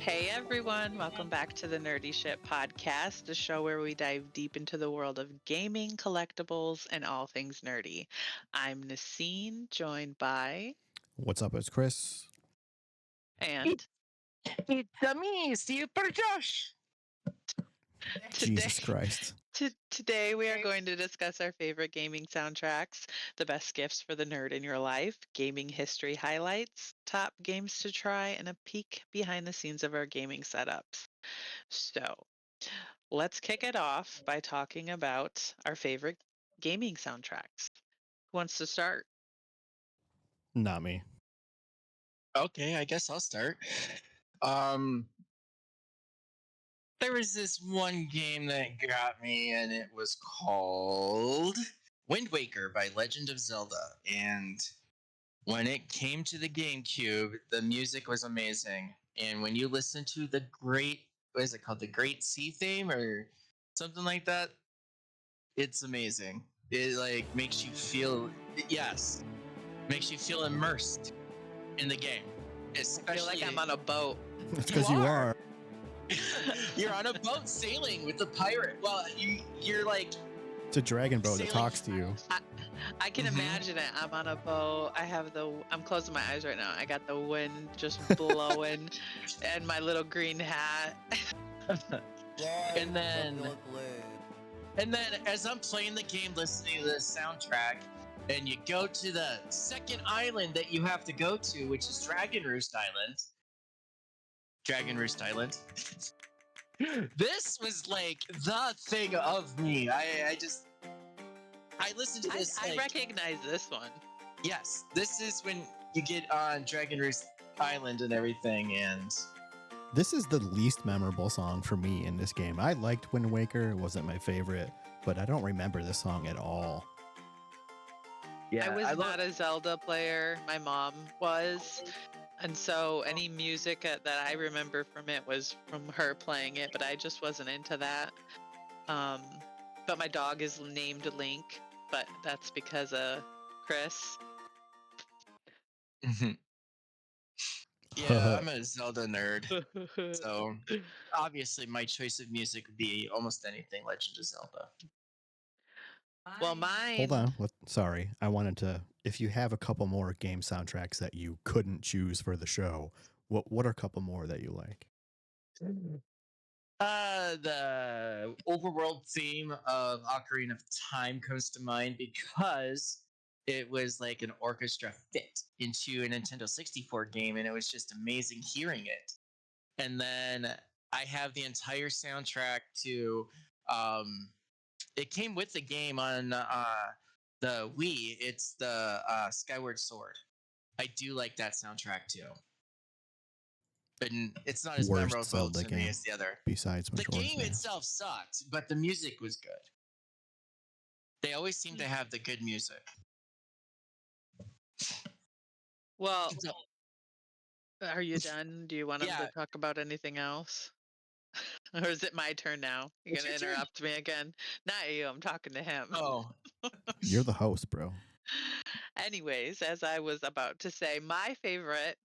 Hey everyone, welcome back to the Nerdy Shit Podcast, a show where we dive deep into the world of gaming, collectibles, and all things nerdy. I'm Naseen, joined by What's up? It's Chris. and It's me, Super Josh. today Jesus Christ. today we are going to discuss our favorite gaming soundtracks, the best gifts for the nerd in your life, gaming history highlights, top games to try, and a peek behind the scenes of our gaming setups. So, let's kick it off by talking about our favorite gaming soundtracks. Who wants to start? Not me. Okay, I guess I'll start. Um, there was this one game that got me, and it was called Wind Waker by Legend of Zelda. And when it came to the GameCube, the music was amazing. And when you listen to the what is it called? The Great Sea theme or something like that, it's amazing. It like makes you feel, yes, makes you feel immersed in the game. I feel like I'm on a boat. It's because you are. You're on a boat sailing with a pirate. Well, you're like It's a dragon boat that Sailing- talks to you. I can Mhm. imagine it. I'm on a boat. I'm closing my eyes right now. I got the wind just blowing and my little green hat. and then as I'm playing the game, listening to the soundtrack, and you go to the second island that you have to go to, which is Dragon Roost Island. This was like the thing of me. I listened to this. I like, recognize this one. Yes, this is when you get on Dragon Roost Island and everything, and This is the least memorable song for me in this game. I liked Wind Waker. It wasn't my favorite, but I don't remember this song at all. yeah, I was not a Zelda player. My mom was. And so any music that I remember from it was from her playing it, but I just wasn't into that. But my dog is named Link, but that's because of Chris. Yeah, I'm a Zelda nerd, so obviously my choice of music would be almost anything Legend of Zelda. Well, mine. Hold on. Sorry. I wanted to. If you have a couple more game soundtracks that you couldn't choose for the show, what are a couple more that you like? The overworld theme of Ocarina of Time comes to mind because it was like an orchestra fit into a Nintendo 64 game, and it was just amazing hearing it. And then I have the entire soundtrack to. It came with the game on the Wii. It's the Skyward Sword. I do like that soundtrack too. But it's not as Worst memorable Zelda to me game as the other. Besides The Majora's game Mask. itself sucked, but the music was good. They always seem to have the good music. Well, So, are you done? Do you want Yeah. to talk about anything else? Or is it my turn now? You're It's going to your turn. interrupt me again? Not you, I'm talking to him. oh, You're the host, bro. Anyways, as I was about to say, my favorite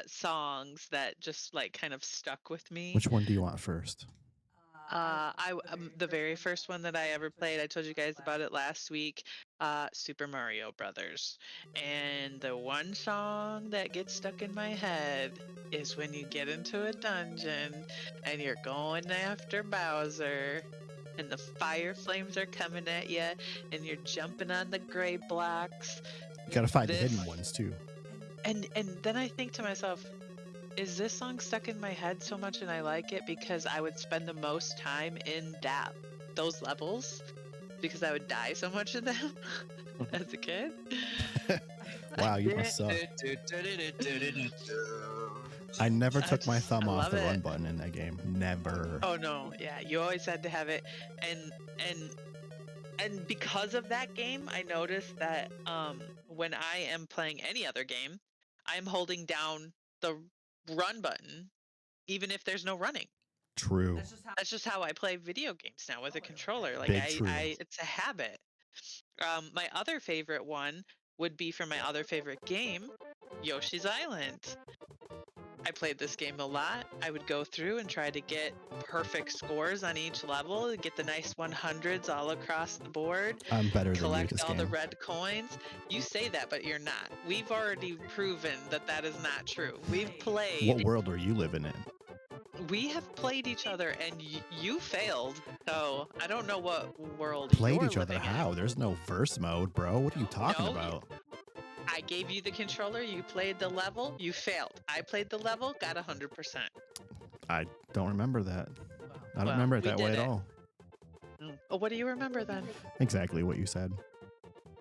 songs that just like kind of stuck with me. Which one do you want first? The very first one that I ever played, I told you guys about it last week, Super Mario Brothers. And the one song that gets stuck in my head is when you get into a dungeon and you're going after Bowser and the fire flames are coming at you and you're jumping on the gray blocks. You gotta find the This- hidden ones too. And then I think to myself, is this song stuck in my head so much and I like it because I would spend the most time in those levels because I would die so much in them as a kid. Wow, you must suck. I never took my thumb I off love the run it. button in that game. Never. Oh no, yeah, you always had to have it. And because of that game, I noticed that when I am playing any other game, I'm holding down the run button even if there's no running. True. That's just how I play video games now with a controller. Like Big true. it's a habit. My other favorite one would be from my other favorite game, Yoshi's Island. I played this game a lot. I would go through and try to get perfect scores on each level, get the nice 100s all across the board, I'm better than you at collect this all the game. red coins. You say that, but you're not. We've already proven that that is not true. We've What played. world are you living in? We have played each other, and you failed. So I don't know what world Played you're each other living how? There's no verse mode, bro. What are you in. talking No, about? I gave you the controller. You played the level. You failed. I played the level. Got 100%. I don't remember that. I don't Well, remember it we that way did at it. all. Oh, what do you remember then? Exactly what you said.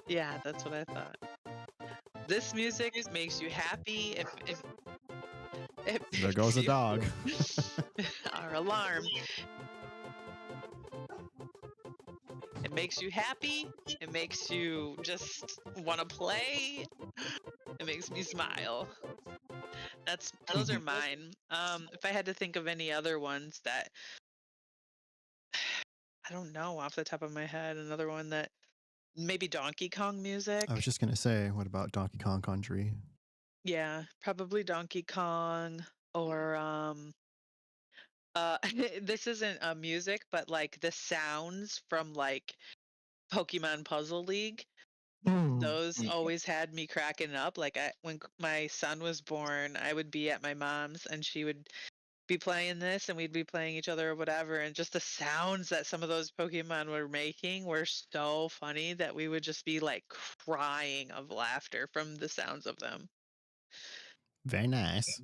Yeah, that's what I thought. This music makes you happy. If it There goes makes a dog. our alarm. It makes you happy. It makes you just want to play. It makes me smile. Those are mine. If I had to think of any other ones that I don't know off the top of my head, another one that maybe Donkey Kong music. I was just gonna say, what about Donkey Kong Country? Yeah, probably Donkey Kong or this isn't music, but like the sounds from like Pokemon Puzzle League. Those always had me cracking up. Like when my son was born, I would be at my mom's and she would be playing this and we'd be playing each other or whatever, and just the sounds that some of those Pokemon were making were so funny that we would just be like crying of laughter from the sounds of them. Very nice.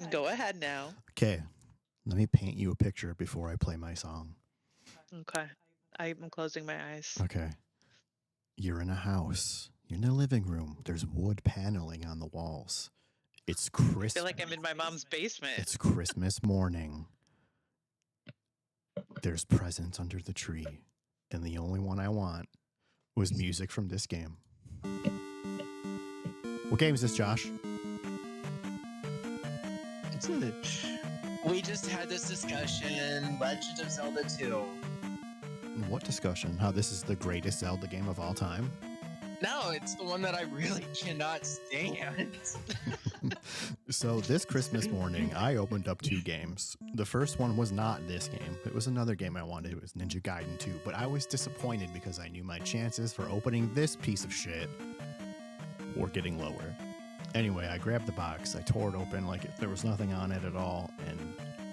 Go ahead now. Okay, let me paint you a picture before I play my song. Okay. I'm closing my eyes. Okay. You're in a house. You're in the living room. There's wood paneling on the walls. It's I Christmas. feel like I'm in my mom's basement. It's Christmas morning. There's presents under the tree. And the only one I want was music from this game. What game is this, Josh? We just had this discussion. Legend of Zelda 2. What discussion? How this is the greatest Zelda game of all time? No, it's the one that I really cannot stand. So this Christmas morning, I opened up 2 games. The first one was not this game. It was another game I wanted. It was Ninja Gaiden 2. But I was disappointed because I knew my chances for opening this piece of shit were getting lower. Anyway, I grabbed the box. I tore it open like there was nothing on it at all. And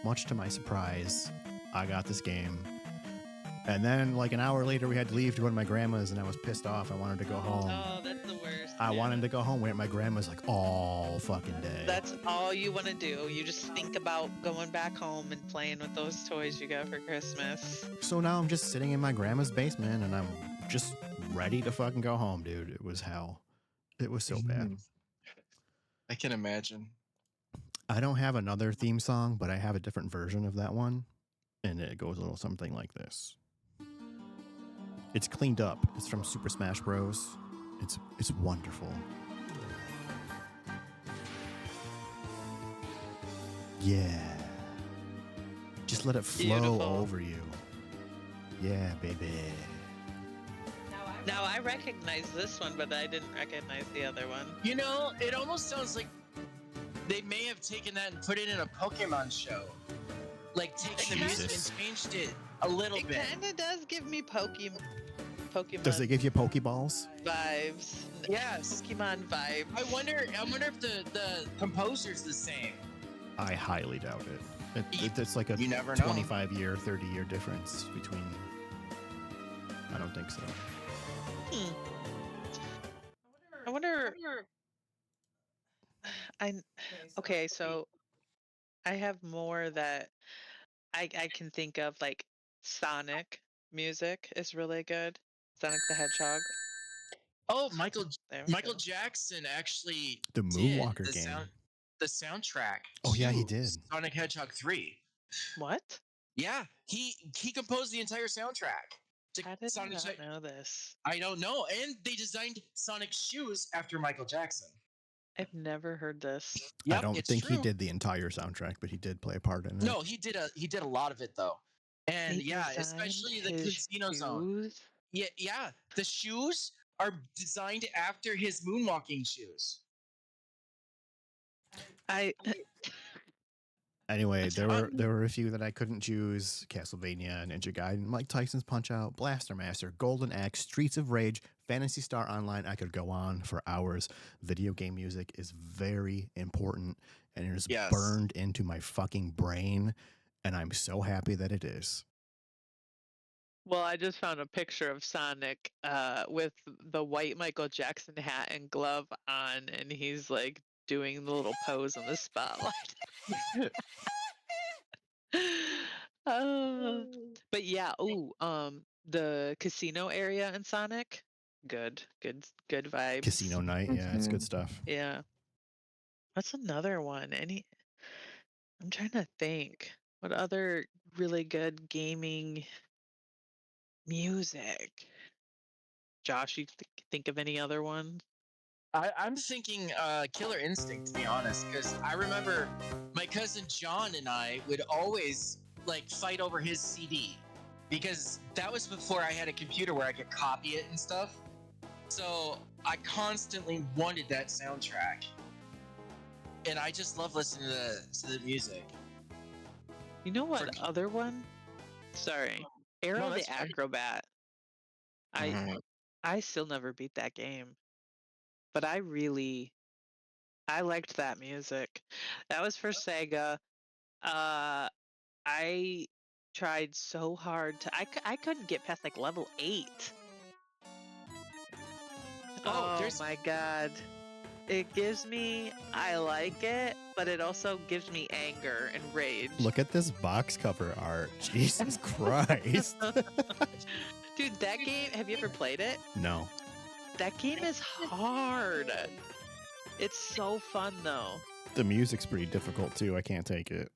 much to my surprise, I got this game. And then, like an hour later, we had to leave to go to my grandma's, and I was pissed off. I wanted to go home. Oh, that's the worst. I wanted to go home. We're at my grandma's like all fucking day. That's all you want to do. You just think about going back home and playing with those toys you got for Christmas. So now I'm just sitting in my grandma's basement, and I'm just ready to fucking go home, dude. It was hell. It was so bad. I can imagine. I don't have another theme song, but I have a different version of that one, and it goes a little something like this. It's cleaned up. It's from Super Smash Bros. It's wonderful. Yeah. Just let it flow Beautiful. over you. Yeah, baby. Now I recognize this one, but I didn't recognize the other one. You know, it almost sounds like they may have taken that and put it in a Pokemon show. Like taken the music Jesus. and changed it a little It bit. kind of does give me Pokemon Does it give you Pokeballs? vibes. Yes. Pokemon vibes. I wonder if the composer's the same. I highly doubt it. It's like a You never know. 25-year, 30-year difference between. I don't think so. I wonder. Okay, so I have more that I can think of, like Sonic music is really good. Sonic the Hedgehog. Oh, Michael There we Michael go. Jackson actually The did Moonwalker the game. the soundtrack. Oh, yeah, he to did. Sonic Hedgehog 3. What? Yeah, he composed the entire soundtrack. to How did I Sonic not Jack- know this? I don't know, and they designed Sonic's shoes after Michael Jackson. I've never heard this. I Yep, don't it's think true. he did the entire soundtrack, but he did play a part in it. No, he did a lot of it though, and He yeah, designed especially the his casino zone. shoes? Yeah, the shoes are designed after his moonwalking shoes. I Anyway, That's there fun. were a few that I couldn't choose: Castlevania, Ninja Gaiden, Mike Tyson's Punch Out, Blaster Master, Golden Axe, Streets of Rage, Phantasy Star Online. I could go on for hours. Video game music is very important, and it is Yes. burned into my fucking brain, and I'm so happy that it is. Well, I just found a picture of Sonic with the white Michael Jackson hat and glove on, and he's like doing the little pose in the spotlight. Uh, but yeah, the casino area in Sonic, good vibes. Casino Night, yeah, it's good stuff. Yeah. What's another one? I'm trying to think. What other really good gaming music? Josh, you think of any other ones? I'm thinking Killer Instinct, to be honest, because I remember my cousin John and I would always like fight over his CD because that was before I had a computer where I could copy it and stuff. So I constantly wanted that soundtrack, and I just love listening to the music. You know what For- other one? Sorry. Arrow No, the that's fine. Acrobat. I still never beat that game, but I liked that music. That was for Sega. I tried so hard I couldn't get past like level 8. Oh there's my god. I like it, but it also gives me anger and rage. Look at this box cover art. Jesus Christ. Dude, that game, have you ever played it? No. That game is hard. It's so fun though. The music's pretty difficult too. I can't take it.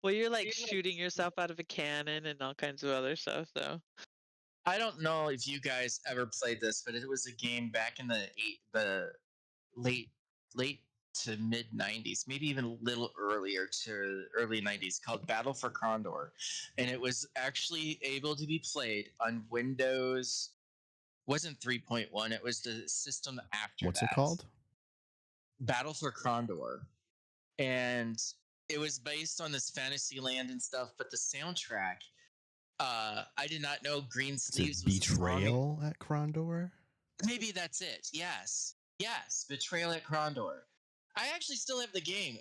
Well, you're like shooting yourself out of a cannon and all kinds of other stuff, so. I don't know if you guys ever played this, but it was a game back in the late to mid 90s, maybe even a little earlier to early 90s, called Battle for Condor, and it was actually able to be played on Windows. Wasn't 3.1, it was the system after What's that. it called? Battle for Condor, and it was based on this fantasy land and stuff, but the soundtrack, I did not know Green Is it Sleeves was a song. Betrayal at Crondor? Maybe that's it. Yes. Betrayal at Crondor. I actually still have the game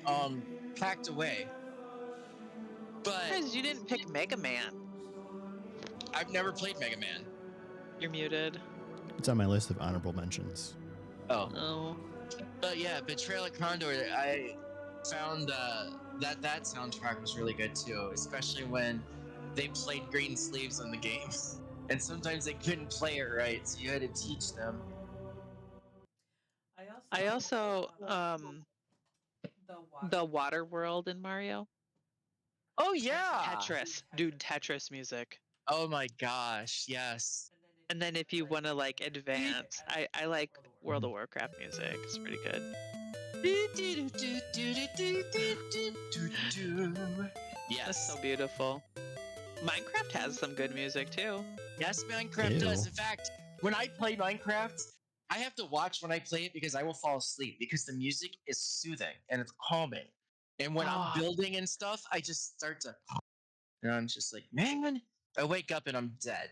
packed away. But Guys, you didn't pick Mega Man. I've never played Mega Man. You're muted. It's on my list of honorable mentions. Oh. Oh. But yeah, Betrayal at Crondor, I found that soundtrack was really good too, especially when they played Green Sleeves on the game. And sometimes they couldn't play it right, so you had to teach them. I also the water world in Mario. Oh yeah. Tetris. Dude, Tetris music. Oh my gosh, yes. And then if you want to like advance, I like World of Warcraft music. It's pretty good. Yes. That's so beautiful. Minecraft has some good music too. Yes, Minecraft Ew. does. In fact, when I play Minecraft, I have to watch when I play it because I will fall asleep because the music is soothing and it's calming. And when I'm building and stuff, I just start to, and I'm just like, man, I wake up and I'm dead.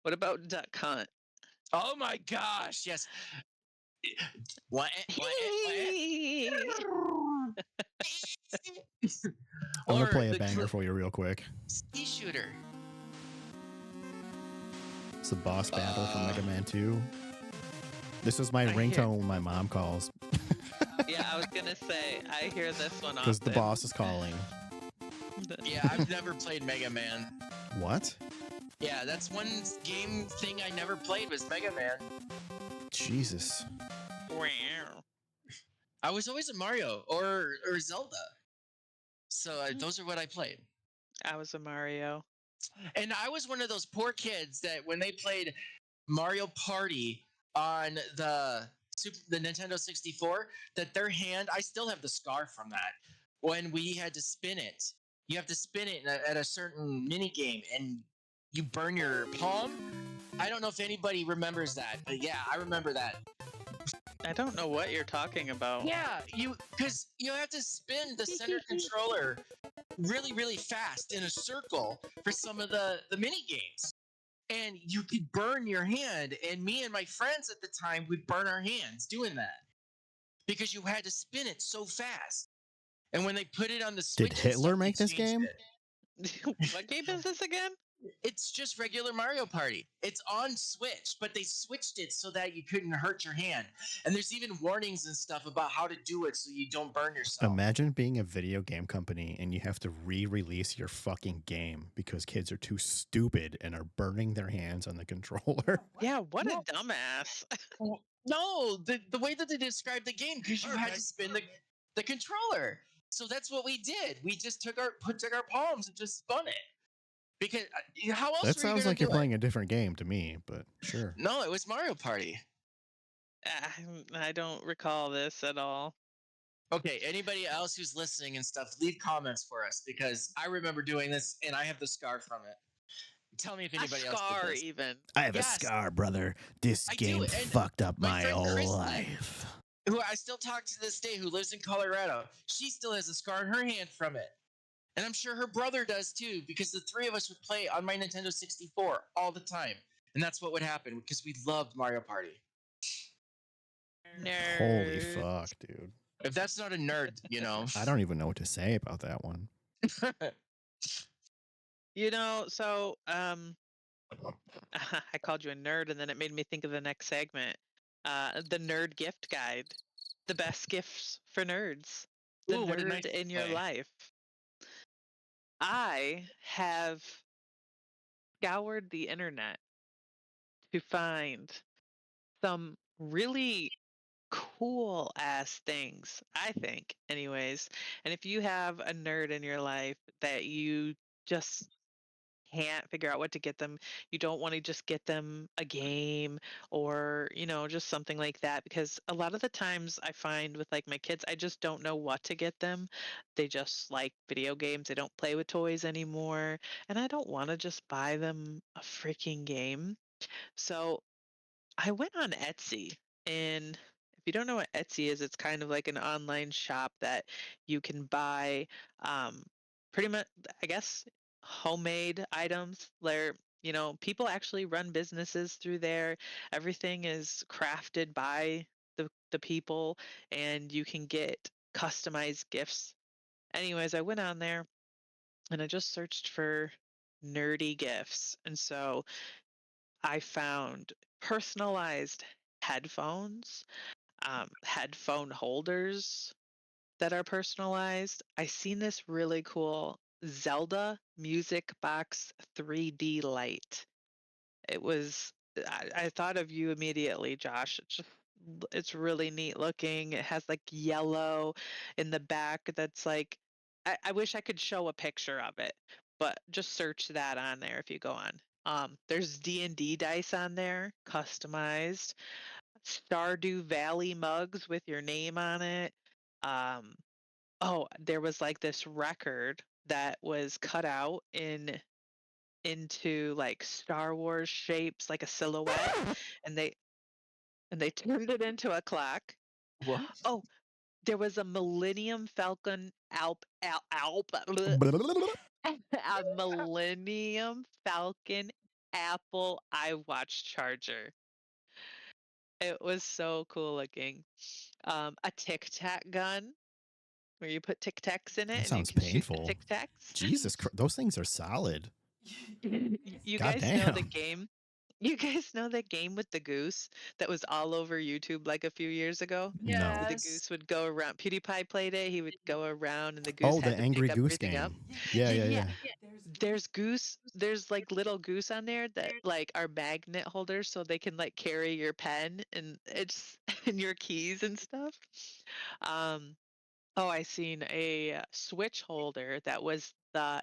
What about Duck Hunt? Oh my gosh, yes. What? I'm gonna Or play a the banger for you real quick. Ski shooter. It's the boss battle from Mega Man 2. This is my I hear- ringtone when my mom calls Yeah, I was gonna say I hear this one because the often. boss is calling. Yeah, I've never played Mega Man. What? Yeah, that's one game thing I never played was Mega Man. Jesus. Wow. I was always a Mario or Zelda. So those are what I played. I was a Mario. And I was one of those poor kids that when they played Mario Party on the Nintendo 64, that their hand, I still have the scar from that. When we had to spin it, you have to spin it at a certain mini game and you burn your palm. I don't know if anybody remembers that, but yeah, I remember that. I don't know what you're talking about. Yeah, because you have to spin the center controller really, really fast in a circle for some of the mini games. And you could burn your hand. And me and my friends at the time would burn our hands doing that because you had to spin it so fast. And when they put it on the Did Switch and Hitler stuff, they make this changed game? it. What game is this again? It's just regular Mario Party. It's on Switch, but they switched it so that you couldn't hurt your hand. And there's even warnings and stuff about how to do it so you don't burn yourself. Imagine being a video game company and you have to re-release your fucking game because kids are too stupid and are burning their hands on the controller. Yeah, what No. a dumbass. No, the way that they described the game, because you had to spin the controller. So that's what we did. We just took our palms and just spun it. Because how else That were you sounds gonna like you're do it? playing a different game to me, but sure. No, it was Mario Party. I don't recall this at all. Okay, anybody else who's listening and stuff, leave comments for us because I remember doing this and I have the scar from it. Tell me if A anybody else did scar, this. even. I have Yes. a scar, brother. This I do, game and fucked up my my friend whole Kristen- life. Who I still talk to this day, who lives in Colorado, she still has a scar in her hand from it. And I'm sure her brother does too, because the three of us would play on my Nintendo 64 all the time. And that's what would happen because we loved Mario Party. Nerd. Holy fuck, dude. If that's not a nerd, you know. I don't even know what to say about that one. You know, so I called you a nerd, and then it made me think of the next segment. The nerd gift guide. The best gifts for nerds. The Ooh, what a nerd nice in your way. life. I have scoured the internet to find some really cool ass things, I think, anyways. And if you have a nerd in your life that you just can't figure out what to get them, you don't want to just get them a game or, just something like that. Because a lot of the times I find with like my kids, I just don't know what to get them. They just like video games, they don't play with toys anymore. And I don't want to just buy them a freaking game. So I went on Etsy, and if you don't know what Etsy is, it's kind of like an online shop that you can buy pretty much, I guess, homemade items where, people actually run businesses through there. Everything is crafted by the people, and you can get customized gifts. Anyways, I went on there and I just searched for nerdy gifts. And so I found personalized headphones, headphone holders that are personalized. I seen this really cool Zelda Music Box 3D light. It was, I thought of you immediately, Josh. It's really neat looking. It has like yellow in the back that's like, I wish I could show a picture of it, but just search that on there if you go on. There's D&D dice on there, customized. Stardew Valley mugs with your name on it. Um, oh, there was like this record that was cut out into like Star Wars shapes, like a silhouette, and they turned it into a clock. What? Oh, there was a Millennium Falcon a Millennium Falcon Apple iWatch charger. It was so cool looking. A Tic Tac gun where you put Tic Tacs in it That and you sounds can shoot the painful. Tic Tacs. Jesus Christ, those things are solid. You God guys know the damn. game? You guys know that game with the goose that was all over YouTube like a few years ago? No. Where the Yes. goose would go around. PewDiePie played it. He would go around and the goose Oh, the had to Angry pick Goose everything up. game. Yeah. There's like little goose on there that like are magnet holders so they can like carry your pen and it's and your keys and stuff. Oh, I seen a switch holder that was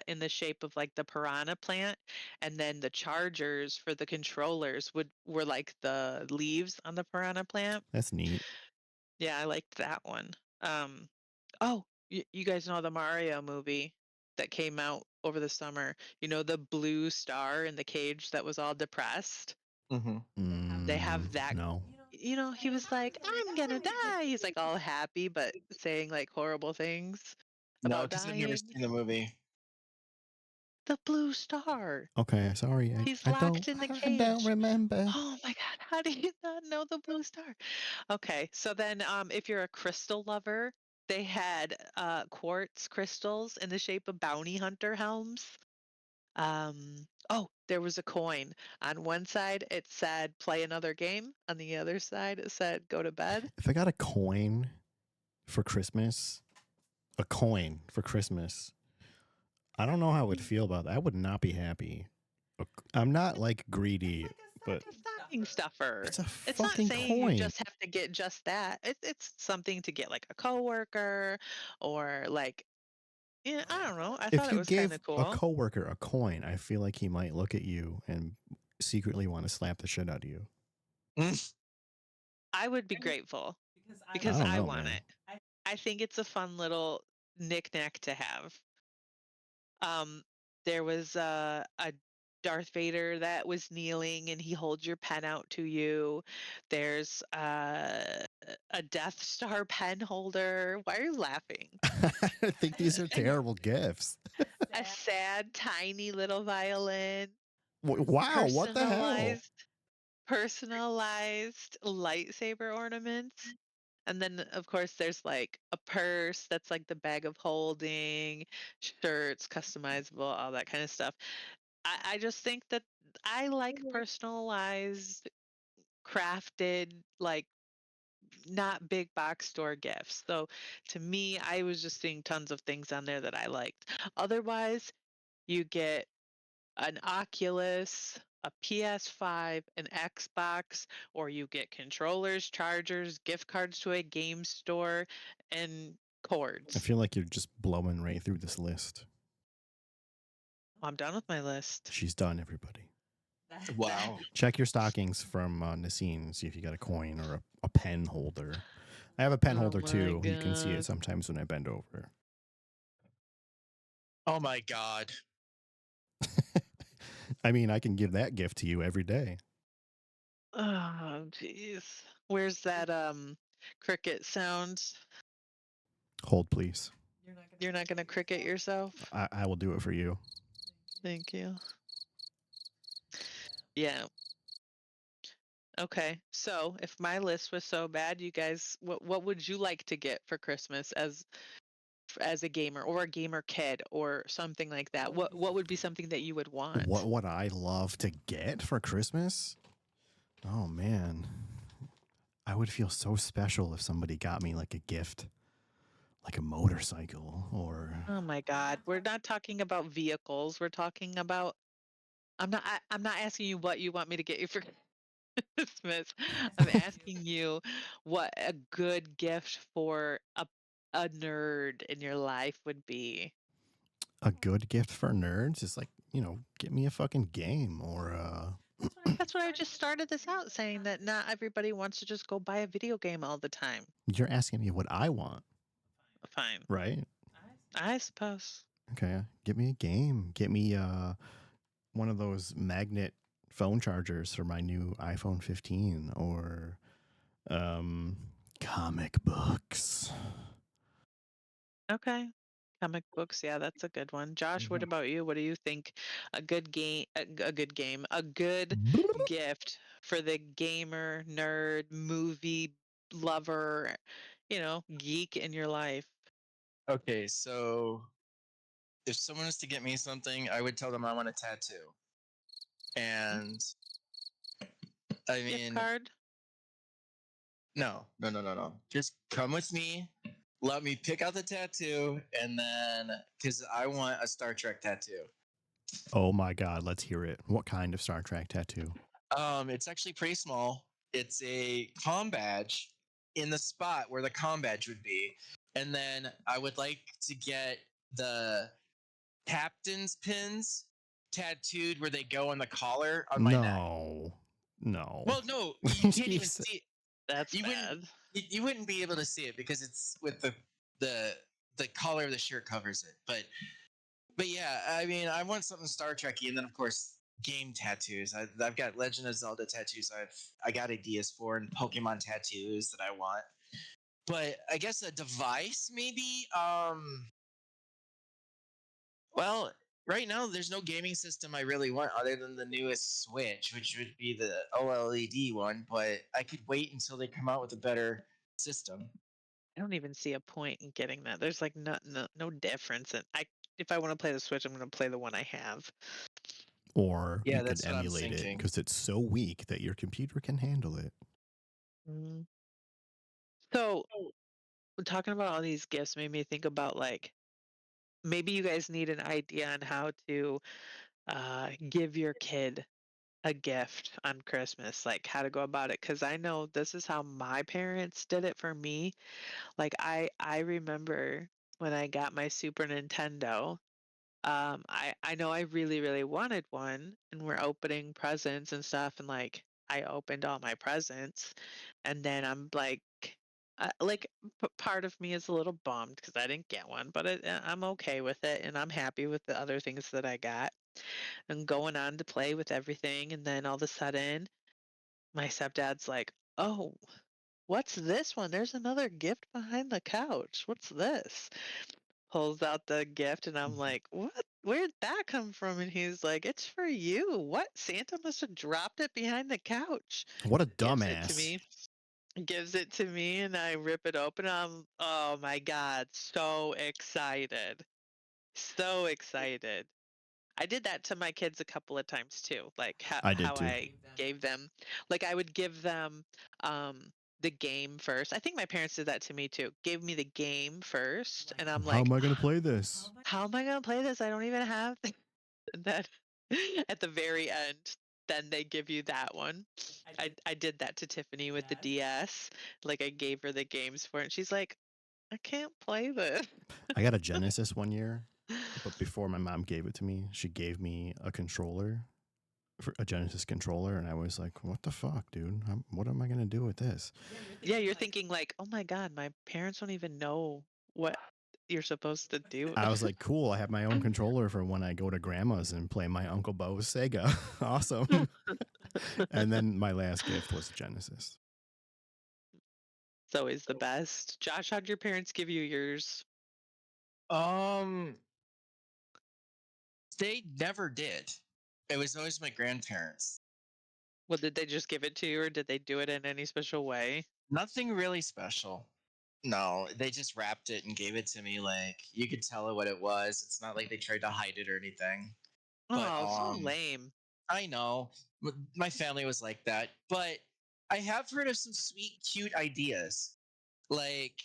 in the shape of like the piranha plant, and then the chargers for the controllers were like the leaves on the piranha plant. That's neat. Yeah, I liked that one. Oh, you guys know the Mario movie that came out over the summer? You know the blue star in the cage that was all depressed? Mm-hmm. They have that. No. he was like, "I'm gonna die." He's like all happy, but saying like horrible things No, about because I've never dying. seen the movie. The blue star. Okay, sorry. He's I don't locked in the I don't cage. remember. Oh my God, how do you not know the blue star? Okay, so then if you're a crystal lover, they had quartz crystals in the shape of bounty hunter helms. Oh, there was a coin. On one side it said play another game. On the other side it said go to bed. If I got a coin for Christmas, I don't know how I would feel about that. I would not be happy. I'm not like greedy, but It's a stocking stuffer. it's a It's not fucking saying you coin. just have to get just that. It's something to get like a coworker or like yeah, I don't know. I thought If it you was kind gave of a cool. coworker a coin, I feel like he might look at you and secretly want to slap the shit out of you. I would be grateful I because don't I know, want man. it. I think it's a fun little knickknack to have. Um, there was a Darth Vader that was kneeling and he holds your pen out to you. There's a Death Star pen holder. Why are you laughing? I think these are And terrible gifts. a sad, tiny little violin, Wow, what the hell? personalized lightsaber ornaments. And then, of course, there's like a purse that's like the bag of holding, shirts, customizable, all that kind of stuff. I just think that I like personalized, crafted, like not big box store gifts. So to me, I was just seeing tons of things on there that I liked. Otherwise, you get an Oculus, a PS5, an Xbox, or you get controllers, chargers, gift cards to a game store, and I cords. feel like you're just blowing right through this list. I'm done with my list. She's done, everybody. Wow. Check your stockings from Nassim, see if you got a coin or a pen holder. I have a pen Oh holder my too. You can see it God. sometimes when I bend over. Oh my God. I mean, I can give that gift to you every day. Oh, jeez. Where's that cricket sound? Hold, please. You're not gonna cricket yourself? I will do it for you. Thank you. Yeah. Okay. So if my list was so bad, you guys, what would you like to get for Christmas as a gamer or a gamer kid or something like that? What would be something that you would want? What would I love to get for Christmas? Oh, man. I would feel so special if somebody got me like a gift, like a motorcycle or. Oh my God. We're not talking about vehicles. We're talking about I'm not asking you what you want me to get you for Christmas. I'm asking you what a good gift for a nerd in your life would be. A good gift for nerds is like, get me a fucking game or That's what I just started this out saying that not everybody wants to just go buy a video game all the time. you're asking me what I want, Fine. right? I suppose. Okay, get me a game. Get me one of those magnet phone chargers for my new iPhone 15 or comic books. Okay. Comic books, yeah, that's a good one. Josh, what about you? What do you think a good game, a good game, a good gift for the gamer, nerd, movie lover, geek in your life? Okay, so if someone was to get me something, I would tell them I want a tattoo. And I Gift mean, card? no. Just come with me. Let me pick out the tattoo, and then because I want a Star Trek tattoo. Oh my God, let's hear it. What kind of Star Trek tattoo? It's actually pretty small. It's a comm badge in the spot where the comm badge would be, and then I would like to get the captain's pins tattooed where they go on the collar on my neck. No. Well, no, you can't even Jeez. see it. That's You bad. wouldn't. You wouldn't be able to see it because it's with the collar of the shirt covers it. But yeah, I mean, I want something Star Trekky, and then of course game tattoos. I've got Legend of Zelda tattoos. I got ideas for and Pokemon tattoos that I want. But I guess a device maybe. Well, right now there's no gaming system I really want other than the newest Switch, which would be the OLED one. But I could wait until they come out with a better system. I don't even see a point in getting that. There's like no difference. And if I want to play the Switch, I'm going to play the one I have. Or you Yeah, could that's what I'm emulate it thinking. because it's so weak that your computer can handle it. Mm. So, talking about all these gifts made me think about like maybe you guys need an idea on how to give your kid a gift on Christmas, like how to go about it. Because I know this is how my parents did it for me. Like I remember when I got my Super Nintendo. I know I really wanted one, and we're opening presents and stuff, and like I opened all my presents, and then I'm like part of me is a little bummed because I didn't get one, but I'm okay with it, and I'm happy with the other things that I got, and going on to play with everything, and then all of a sudden, my stepdad's like, "Oh, what's this one? There's another gift behind the couch. What's this?" Pulls out the gift and I'm like, "What? Where'd that come from?" And he's like, "It's for you. What? Santa must have dropped it behind the couch." What a Gives it to dumbass. me. Gives it to me and I rip it open. Oh my God, so excited. So excited. I did that to my kids a couple of times too, like I did how too. I gave them, like I would give them the game first. I think my parents did that to me too. Gave me the game first, and I'm How like, am I going to play this? how am I gonna play this? I don't even have that. At the very end, then they give you that one. I did that to Tiffany with the DS. Like I gave her the games for it. And she's like, I can't play this. I got a Genesis one year, but before my mom gave it to me, she gave me a controller, for a Genesis controller, and I was like, "What the fuck, dude? What am I gonna do with this?" Yeah, you're thinking like, oh my God, my parents don't even know what you're supposed to do. I was like, "Cool, I have my own controller for when I go to grandma's and play my Uncle Bo's Sega." Awesome. And then my last gift was Genesis. It's always the best. Josh, how'd your parents give you yours? Um, they never did. It was always my grandparents. Well, did they just give it to you, or did they do it in any special way? Nothing really special. No, they just wrapped it and gave it to me. Like you could tell what it was. It's not like they tried to hide it or anything. But Oh, so lame. I know my family was like that. But I have heard of some sweet, cute ideas. Like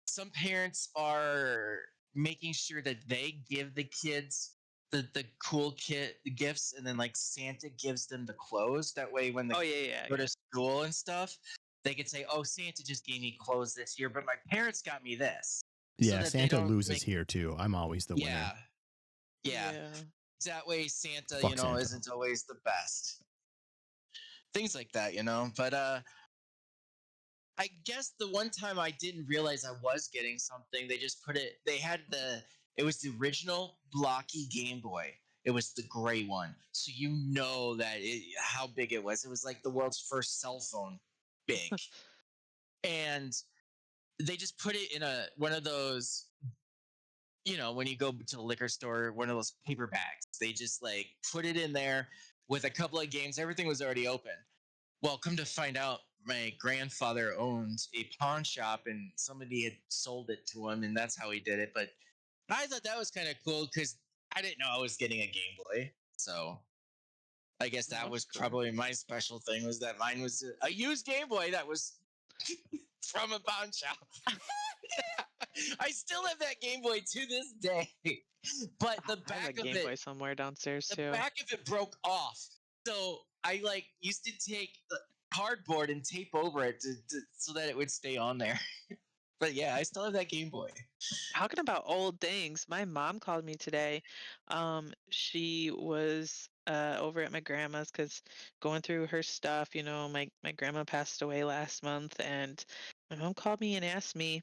some parents are making sure that they give the kids the cool kid gifts, and then like Santa gives them the clothes. That way, when they Oh yeah, go yeah, to school and stuff, they could say, "Oh, Santa just gave me clothes this year, but my parents got me this," so Yeah, that they Santa don't loses make. here too. I'm always the winner. Yeah, yeah. yeah. That way, Santa, Fuck Santa. isn't always the best. Things like that. But I guess the one time I didn't realize I was getting something, they just put it. They had it was the original blocky Game Boy. It was the gray one, so you know how big it was. It was like the world's first cell phone, big, and they just put it in a one of those. When you go to the liquor store, one of those paper bags. They just like put it in there with a couple of games. Everything was already open. Well, come to find out, my grandfather owned a pawn shop and somebody had sold it to him, and that's how he did it. But I thought that was kind of cool because I didn't know I was getting a Game Boy. So I guess Oh, that that's was cool. probably my special thing, was that mine was a used Game Boy that was from a pawn shop. I still have that Game Boy to this day. But the I have a back of Game it Boy somewhere downstairs the too. back of it broke off. So I like used to take the cardboard and tape over it so that it would stay on there. But yeah, I still have that Game Boy. Talking about old things, my mom called me today. She was over at my grandma's because going through her stuff, my grandma passed away last month, and my mom called me and asked me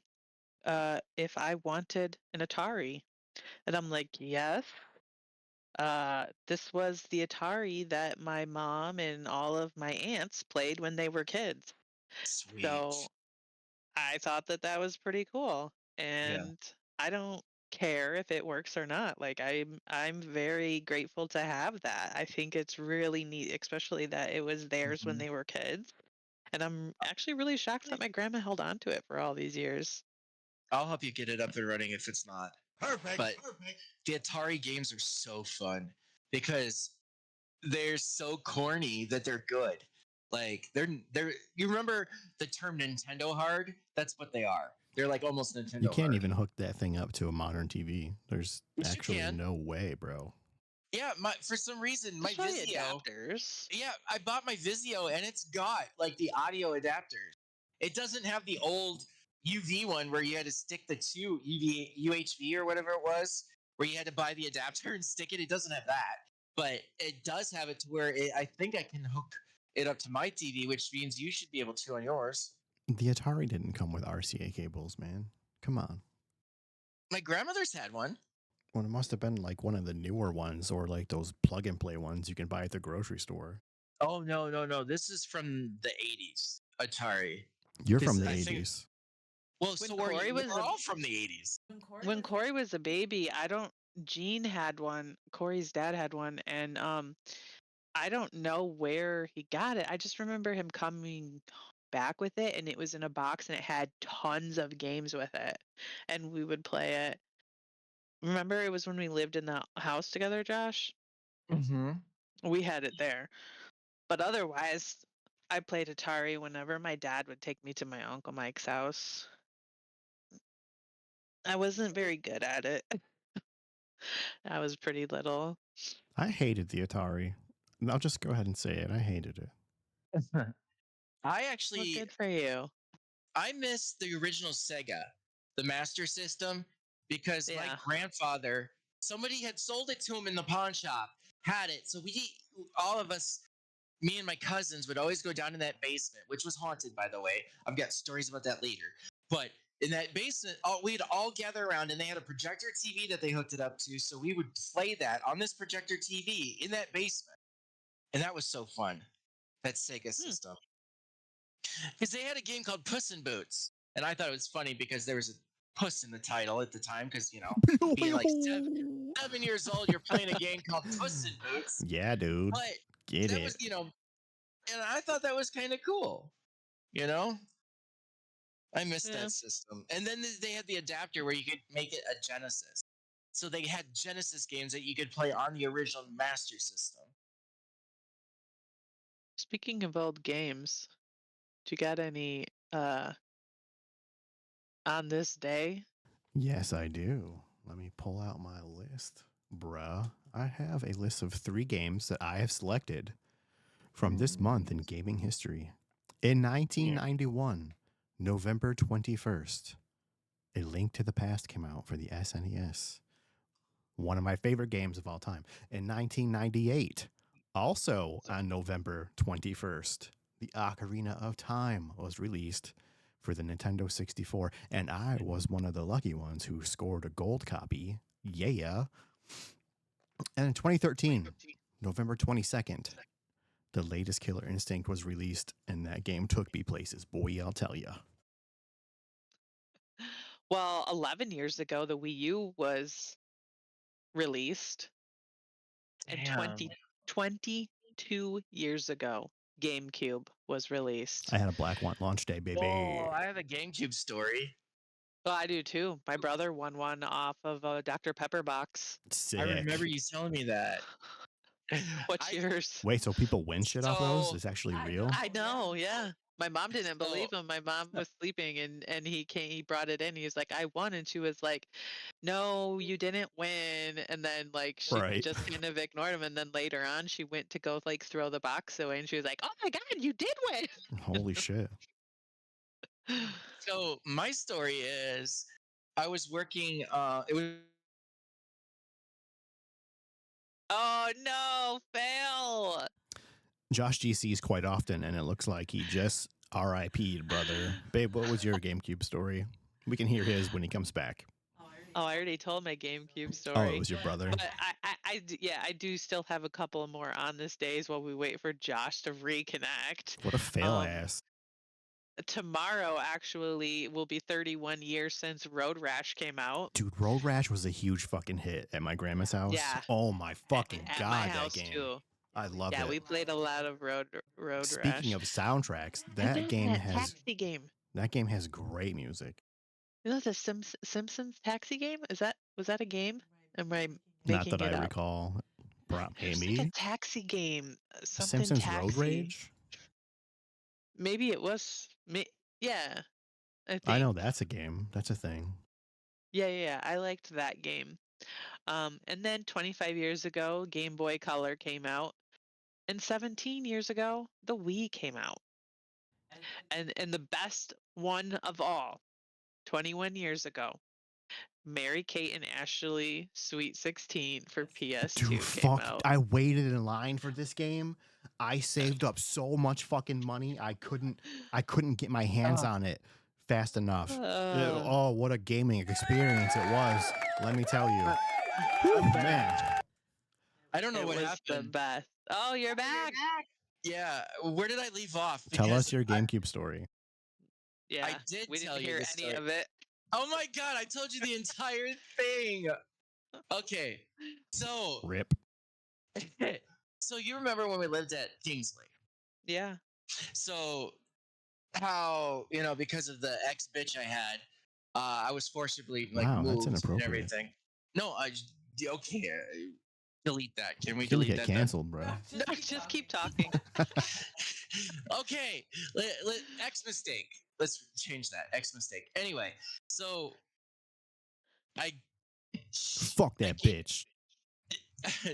if I wanted an Atari. And I'm like, yes. This was the Atari that my mom and all of my aunts played when they were kids. So Sweet. I thought that that was pretty cool, Yeah. and I don't care if it works or not. Like I'm very grateful to have that. I think it's really neat, especially that it was theirs when Mhm. they were kids. And I'm actually really shocked that my grandma held on to it for all these years. I'll help you get it up and running if it's not. Perfect. But Perfect. the Atari games are so fun because they're so corny that they're good. Like they're you remember the term Nintendo hard? That's what they are. They're like almost You Nintendo can't hard. even hook that thing up to a modern TV. There's Yes, you actually can. no way, bro. Yeah, for some reason my There's probably Vizio. adapters. Yeah, I bought my Vizio and it's got like the audio adapters. It doesn't have the old UV one where you had to stick the two UHV or whatever it was, where you had to buy the adapter and stick it. It doesn't have that, but it does have it to where I think I can hook it up to my TV, which means you should be able to on yours. The Atari didn't come with RCA cables, man. Come on. My grandmother's had one. Well, it must have been like one of the newer ones or like those plug and play ones you can buy at the grocery store. Oh no! This is from the '80s Atari. You're from 'Cause the I think- 80s. Well, When so were Corey you? was We're a- all from the '80s. When Corey was a baby, Gene had one. Corey's dad had one, and I don't know where he got it. I just remember him coming back with it, and it was in a box, and it had tons of games with it, and we would play it. Remember, it was when we lived in the house together, Josh? Mm-hmm. We had it there. But otherwise, I played Atari whenever my dad would take me to my Uncle Mike's house. I wasn't very good at it. I was pretty little. I hated the Atari. I'll just go ahead and say it. I hated it. I Well, actually good for you. I miss the original Sega, the Master System, because my Yeah. grandfather, somebody had sold it to him in the pawn shop, had it. So all of us, me and my cousins, would always go down in that basement, which was haunted, by the way. I've got stories about that later. But in that basement, we'd all gather around, and they had a projector TV that they hooked it up to. So we would play that on this projector TV in that basement. And that was so fun, that Sega system. Because they had a game called Puss in Boots. And I thought it was funny because there was a puss in the title at the time. Because, being like 7 years old, you're playing a game called Puss in Boots. Yeah, dude. But Get that it. was, and I thought that was kind of cool. I missed Yeah. that system. And then they had the adapter where you could make it a Genesis. So they had Genesis games that you could play on the original Master System. Speaking of old games, do you got any on this day? Yes, I do. Let me pull out my list. Bruh, I have a list of 3 games that I have selected from this month in gaming history. In 1991, November 21st, A Link to the Past came out for the SNES. One of my favorite games of all time. In 1998, also on November 21st, The Ocarina of Time was released for the Nintendo 64, and I was one of the lucky ones who scored a gold copy. Yeah. And in 2013, November 22nd, the latest Killer Instinct was released, and that game took me places. Boy, I'll tell ya. Well, 11 years ago, the Wii U was released, and Damn. 22 years ago, GameCube was released. I had a Black Want launch day, baby. Oh, I have a GameCube story. Well, I do too. My brother won one off of a Dr. Pepper box. Sick. I remember you telling me that. What's yours? Wait, so people win shit off those? So- It's actually real? I know, yeah. My mom didn't So- believe him. My mom was sleeping, and he brought it in. He was like, "I won," and she was like, "No, you didn't win." And then like she Right. just kind of ignored him. And then later on, she went to go like throw the box away, and she was like, "Oh my God, you did win!" Holy shit. So my story is, I was working. It was Oh no, fail! Josh GCs quite often, and it looks like he just RIP'd, brother. Babe, what was your GameCube story? We can hear his when he comes back. Oh, I already Oh, I already told my GameCube Oh, it story. was your brother. But yeah, I do still have a couple more on this days while we wait for Josh to reconnect. What a fail ass. Tomorrow actually will be 31 years since Road Rash came out. Dude, Road Rash was a huge fucking hit at my grandma's house. Yeah. Oh my fucking At god, my that house game. too. I love Yeah, it. we played a lot of Road Speaking Rash. of soundtracks, And that then game that has taxi game. great music. You know the Simpsons taxi game? Was that a game? Am I Not making that I it up? recall. Hey, There's like a me? taxi game, something Simpsons Road taxi. Rage? Maybe it was me. Yeah, I I know think. that's a game. That's a thing. Yeah. I liked that game. And then 25 years ago, Game Boy Color came out, and 17 years ago, the Wii came out. And the best one of all, 21 years ago, Mary Kate and Ashley Sweet 16 for PS2 Dude, came fuck. out. I waited in line for this game. I saved up so much fucking money. I couldn't get my hands on it fast enough. Oh, what a gaming experience it was. Let me tell you. Whew, man. I don't know It what was the happened. best. Oh, you're back. Yeah, where did I leave off? Tell us Because your GameCube story. Yeah, I did we tell didn't you hear this any story. of it. Oh my god, I told you the entire thing. Okay, so Rip. so you remember when we lived at Kingsley? Yeah. So how because of the ex bitch I had, I was forcibly like Wow, that's moved and inappropriate. everything. No, okay. Delete that. Can we You're gonna delete get that? canceled, bro. No, just keep talking. Okay, X mistake. Let's change that. X mistake. Anyway, so I Fuck that bitch.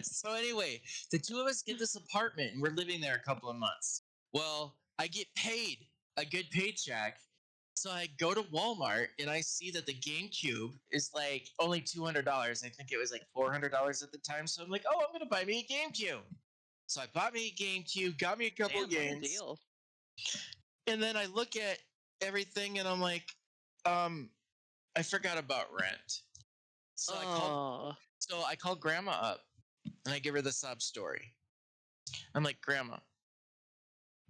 so anyway, the two of us get this apartment and we're living there a couple of months. Well, I get paid a good paycheck. So I go to Walmart and I see that the GameCube is like only $200. I think it was like $400 at the time. So I'm like, oh, I'm gonna buy me a GameCube. So I bought me a GameCube, got me a couple Damn, what a games, deal. and then I look at everything and I'm like, I forgot about rent. So I called Grandma up and I give her the sob story. I'm like, Grandma,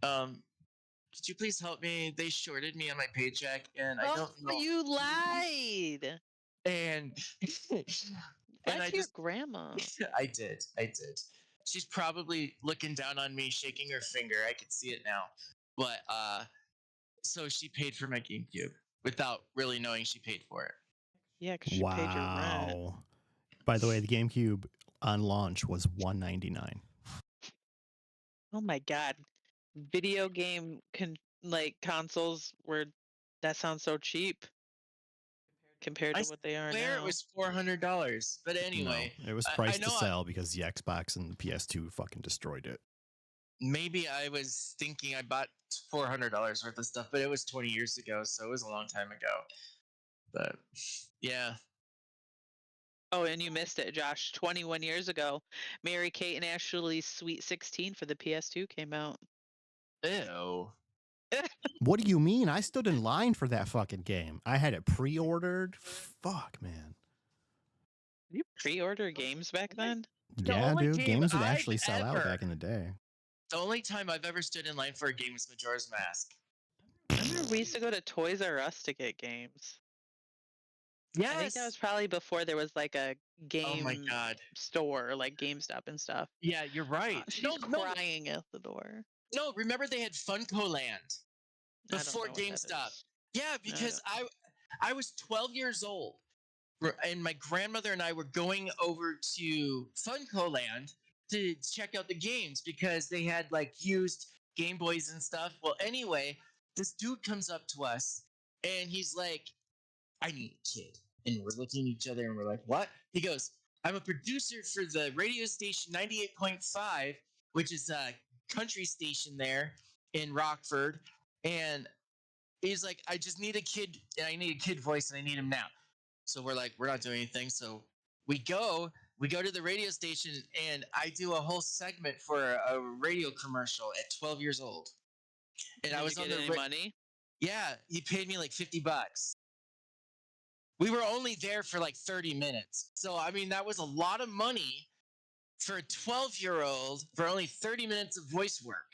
could you please help me? They shorted me on my paycheck and I don't know. You lied. And That's I your just grandma. I did. She's probably looking down on me, shaking her finger. I could see it now. But so she paid for my GameCube without really knowing she paid for it. Yeah, because she paid your rent. Wow. By the way, the GameCube on launch was $199. Oh my god. Video game consoles were that sounds so cheap compared I to what they are swear now. it was $400. But anyway, No, it was priced to sell because the Xbox and the PS2 fucking destroyed it. Maybe I was thinking I bought $400 worth of stuff, but it was 20 years ago, so it was a long time ago. But yeah. Oh, and you missed it, Josh. 21 years ago, Mary Kate and Ashley's Sweet 16 for the PS2 came out. Ew. What do you mean? I stood in line for that fucking game. I had it pre-ordered. Fuck, man. Did you pre-order games back then? Yeah, dude. Games would actually sell out back in the day. The only time I've ever stood in line for a game was Majora's Mask. I remember we used to go to Toys R Us to get games. Yes. I think that was probably before there was like a game Oh my god. store, like GameStop and stuff. Yeah, you're right. She's crying at the door. No, remember they had Funko Land before I don't know what that GameStop. is. Yeah, because I was 12 years old, and my grandmother and I were going over to Funko Land to check out the games because they had like used Game Boys and stuff. Well, anyway, this dude comes up to us and he's like, I need a kid. And we're looking at each other and we're like, what? He goes, I'm a producer for the radio station 98.5, which is a country station there in Rockford. And he's like, I just need a kid. And I need a kid voice and I need him now. So we're like, we're not doing anything. So we go to the radio station and I do a whole segment for a radio commercial at 12 years old. And I was on the money. Yeah, he paid me like $50. We were only there for like 30 minutes. So, I mean, that was a lot of money for a 12-year-old for only 30 minutes of voice work.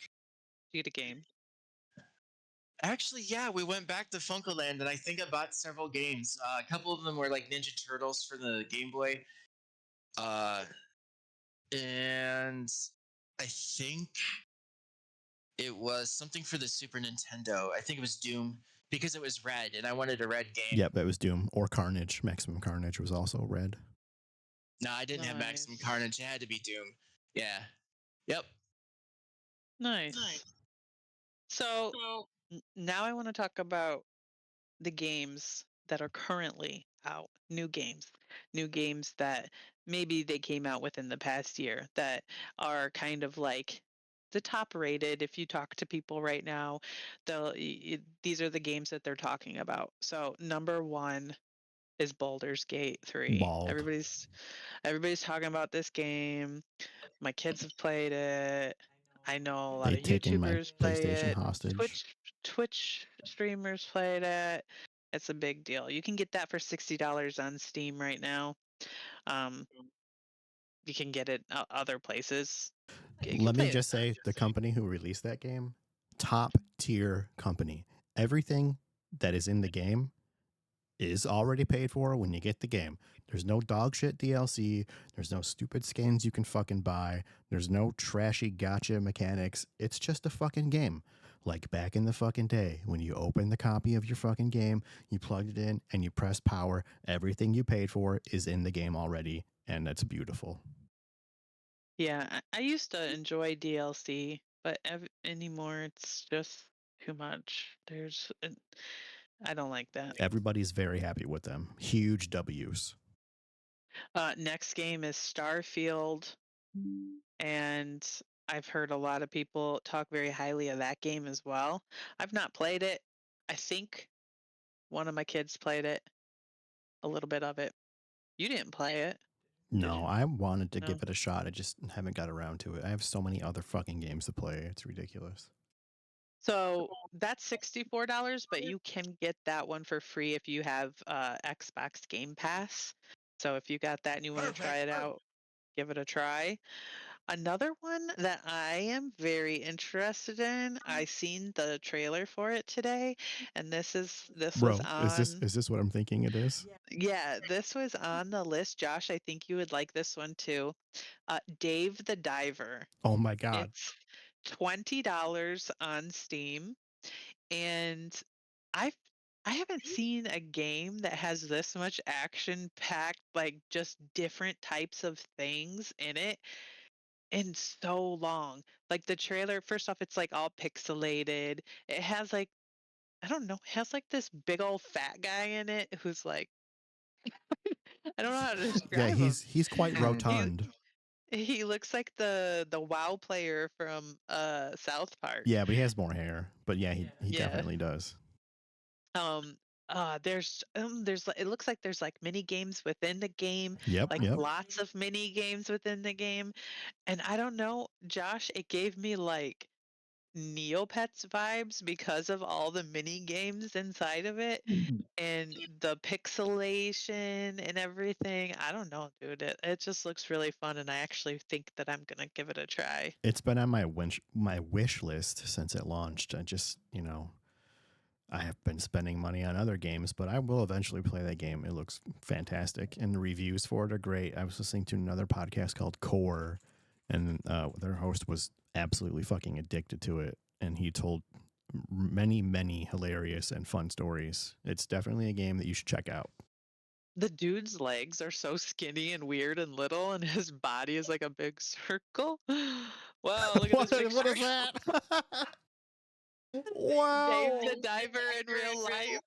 Do you get a game? Actually, yeah, we went back to Funkoland and I think I bought several games. A couple of them were like Ninja Turtles for the Game Boy. And I think it was something for the Super Nintendo. I think it was Doom because it was red and I wanted a red game. Yep, that was Doom or Carnage. Maximum Carnage was also red. No, I didn't have Maximum Nice. Carnage. It had to be Doom. Yeah. Yep. Nice. So now I want to talk about the games that are currently out. New games that maybe they came out within the past year that are kind of like the top rated. If you talk to people right now, these are the games that they're talking about. So number one is Baldur's Gate 3. Bald. Everybody's talking about this game. My kids have played it. I know a lot They of taken my YouTubers play PlayStation it. hostage. Twitch streamers played it. It's a big deal. You can get that for $60 on Steam right now. Um, you can get it other places. You can Let me play it. just say, the company who released that game, top tier company. Everything that is in the game is already paid for when you get the game. There's no dog shit DLC. There's no stupid skins you can fucking buy. There's no trashy gotcha mechanics. It's just a fucking game. Like back in the fucking day when you open the copy of your fucking game, you plugged it in and you press power. Everything you paid for is in the game already. And that's beautiful. Yeah, I used to enjoy DLC, but anymore it's just too much. I don't like that. Everybody's very happy with them. Huge W's. Next game is Starfield, and I've heard a lot of people talk very highly of that game as well. I've not played it. I think one of my kids played it, a little bit of it. You didn't play it. No, you? I wanted to No. give it a shot. I just haven't got around to it. I have so many other fucking games to play. It's ridiculous. So that's $64, but you can get that one for free if you have Xbox Game Pass. So if you got that and you want to try it out, give it a try. Another one that I am very interested in, I seen the trailer for it today, and this was Bro, on is this what I'm thinking it is? yeah, this was on the list. Josh, I think you would like this one too. Dave the Diver. Oh my god. It's $20 on Steam, and I've I haven't seen a game that has this much action packed, like just different types of things in it in so long. Like the trailer, first off, it's like all pixelated. It has like, I don't know, it has like this big old fat guy in it who's like, I don't know how to Yeah, describe him. he's quite He rotund. he looks like the WoW player from South Park. Yeah, but he has more hair. But yeah, he Yeah. definitely does. Um there's it looks like there's like mini games within the game, Yep, like yep. lots of mini games within the game. And I don't know, Josh, it gave me like Neopets vibes because of all the mini games inside of it and the pixelation and everything. I don't know, dude. It just looks really fun, and I actually think that I'm gonna give it a try. It's been on my wish list since it launched. I just, I have been spending money on other games, but I will eventually play that game. It looks fantastic, and the reviews for it are great. I was listening to another podcast called Core, and their host was absolutely fucking addicted to it, and he told many, many hilarious and fun stories. It's definitely a game that you should check out. The dude's legs are so skinny and weird and little, and his body is like a big circle. Wow, look at this picture. What is that? Wow. Dave the Diver in real life.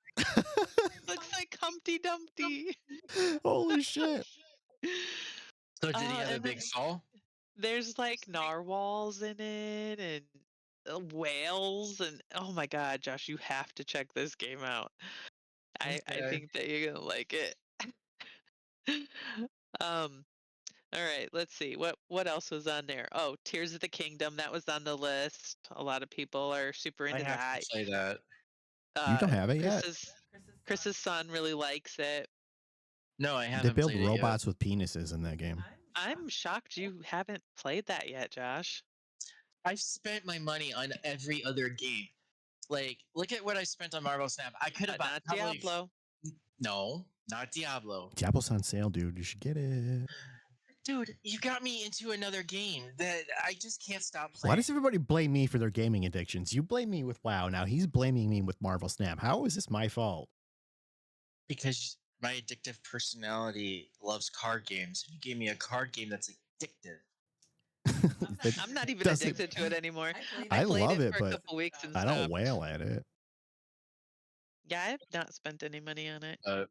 Looks like Humpty Dumpty. Holy shit. So did he have a And big fall? there's like narwhals in it and whales and oh my god, Josh, you have to check this game out. I Okay. think that you're gonna like it. um all right, let's see what else was on there. Oh, Tears of the Kingdom, that was on the list. A lot of people are super I into have that. to play that. You don't have it yet? Chris's son really likes it. No, I They haven't build played it yet. robots with penises in that game. I'm shocked you haven't played that yet, Josh. I've spent my money on every other game. Like, look at what I spent on Marvel Snap. I could have bought Not probably Diablo. no, not Diablo. Diablo's on sale, dude. You should get it. Dude, you got me into another game that I just can't stop Why playing. does everybody blame me for their gaming addictions? You blame me with WoW. Now he's blaming me with Marvel Snap. How is this my fault? Because my addictive personality loves card games. And you gave me a card game that's addictive. I'm not even doesn't- addicted to it anymore. I played love it, for a but couple weeks and I don't stopped. wail at it. Yeah, I have not spent any money on it. Uh,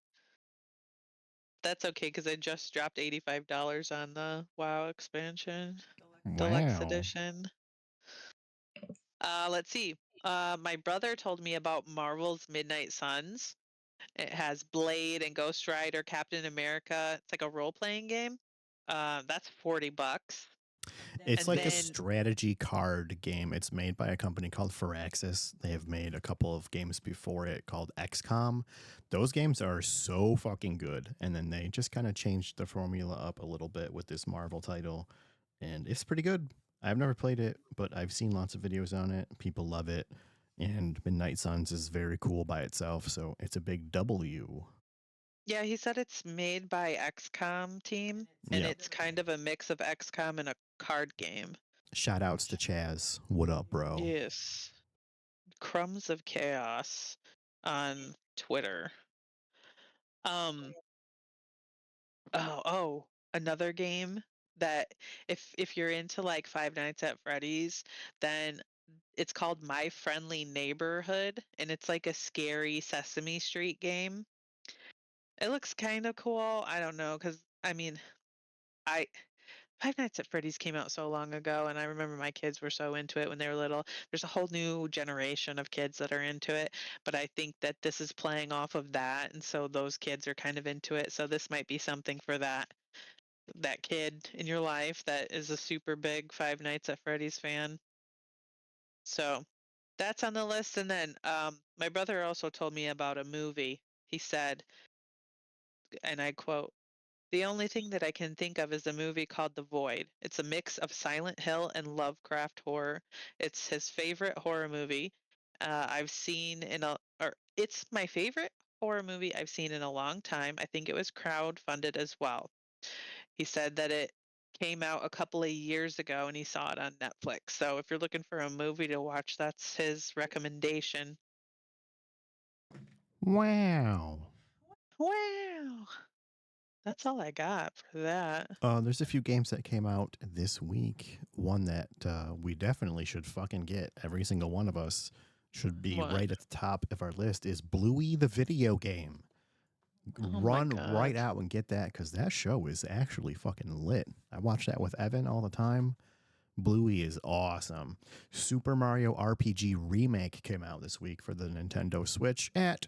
That's okay because I just dropped $85 on the WoW expansion, Wow. Deluxe Edition. Let's see. My brother told me about Marvel's Midnight Suns. It has Blade and Ghost Rider, Captain America. It's like a role-playing game. That's $40. It's And like a then- strategy card game. It's made by a company called Firaxis. They have made a couple of games before it called XCOM. Those games are so fucking good. And then they just kind of changed the formula up a little bit with this Marvel title. And it's pretty good. I've never played it, but I've seen lots of videos on it. People love it. And Midnight Suns is very cool by itself. So it's a big W. Yeah, he said it's made by XCOM team, and Yeah. it's kind of a mix of XCOM and a card game. Shout outs to Chaz. What up, bro? Yes. Crumbs of Chaos on Twitter. Another game that if you're into like Five Nights at Freddy's, then it's called My Friendly Neighborhood, and it's like a scary Sesame Street game. It looks kind of cool. I don't know, because I mean, Five Nights at Freddy's came out so long ago, and I remember my kids were so into it when they were little. There's a whole new generation of kids that are into it, but I think that this is playing off of that, and so those kids are kind of into it. So this might be something for that kid in your life that is a super big Five Nights at Freddy's fan. So that's on the list. And then my brother also told me about a movie. He said, and I quote, "The only thing that I can think of is a movie called The Void. It's a mix of Silent Hill and Lovecraft horror. It's his favorite horror movie I've seen it's my favorite horror movie I've seen in a long time. I think it was crowdfunded as well." He said that it came out a couple of years ago and he saw it on Netflix. So if you're looking for a movie to watch, that's his recommendation. Wow. Wow. That's all I got for that. There's a few games that came out this week. One that we definitely should fucking get. Every single one of us should be What? right at the top of our list is Bluey the video game. Oh my Run God. right out and get that because that show is actually fucking lit. I watch that with Evan all the time. Bluey is awesome. Super Mario RPG Remake came out this week for the Nintendo Switch at,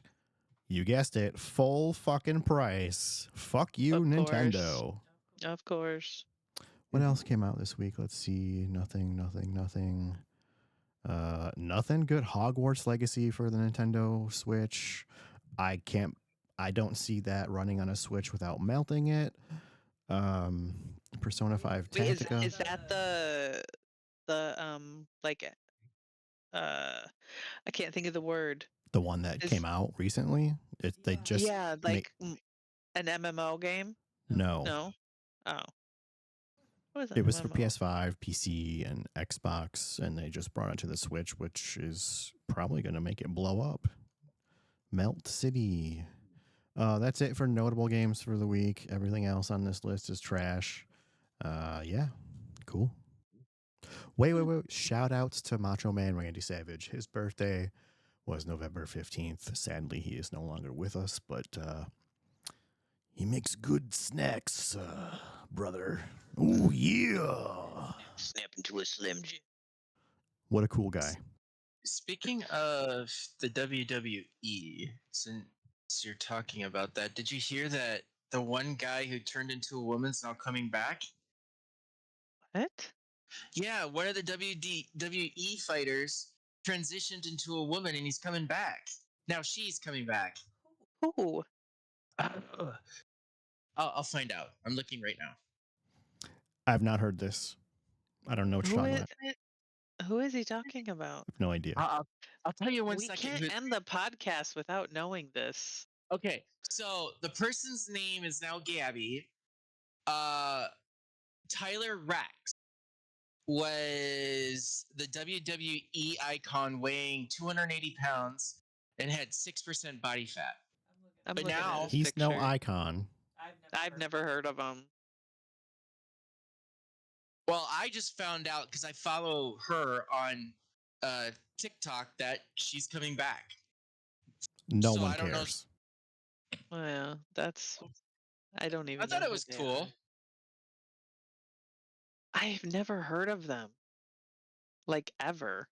you guessed it, full fucking price. Fuck you, Of course. Nintendo. Of course. What else came out this week? Let's see. Nothing. Nothing good. Hogwarts Legacy for the Nintendo Switch. I don't see that running on a Switch without melting it. Persona 5 Wait, Tactica. is that the like I can't think of the word. The one that is- came out recently? They just yeah, like an MMO game? no. No. Oh. What is an It was for MMO? PS5, PC, and Xbox, and they just brought it to the Switch, which is probably going to make it blow up. Melt City. That's it for notable games for the week. Everything else on this list is trash. Yeah, cool. Wait. Shout outs to Macho Man Randy Savage. His birthday was November 15th. Sadly, he is no longer with us, but he makes good snacks, brother. Oh, yeah. Snap into a Slim Jim. What a cool guy. Speaking of the WWE, since you're talking about that, did you hear that the one guy who turned into a woman's now coming back? What? Yeah, one of the WWE fighters transitioned into a woman and he's coming back. Now she's coming back. Who? I'll find out. I'm looking right now. I've not heard this. I don't know what you're Who talking is about. it? Who is he talking about? I have no idea. I'll, I'll I'll tell you one We second. can't end the podcast without knowing this. Okay, so the person's name is now Gabby. Uh, Tyler Rex was the WWE icon, weighing 280 pounds and had 6% body fat. I'm But looking at now his He's no picture. icon. I've never heard of him. Well, I just found out because I follow her on TikTok that she's coming back. No So one I don't know. cares. Well, that's I don't even I thought know it who was they cool. are. I've never heard of them. Like ever.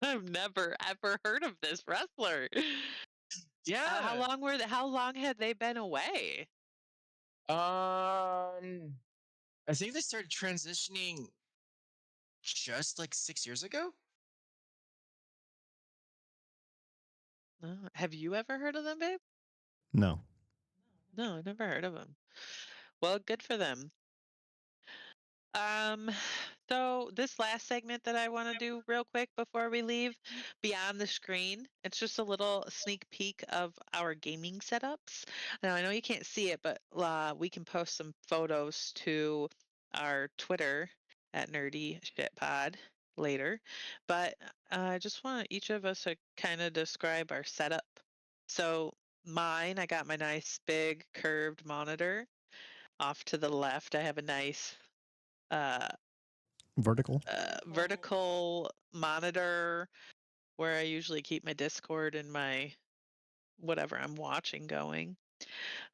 I've never ever heard of this wrestler. Yeah. How long had they been away? I think they started transitioning just like 6 years ago. Have you ever heard of them, babe? No. No, I've never heard of them. Well, good for them. Um, so this last segment that I want to do real quick before we leave, beyond the screen, it's just a little sneak peek of our gaming setups. Now I know you can't see it, but we can post some photos to our Twitter at Nerdy Shit Pod later. But I just want each of us to kind of describe our setup. So mine, I got my nice big curved monitor. Off to the left, I have a nice uh, Vertical. vertical monitor where I usually keep my Discord and my whatever I'm watching going.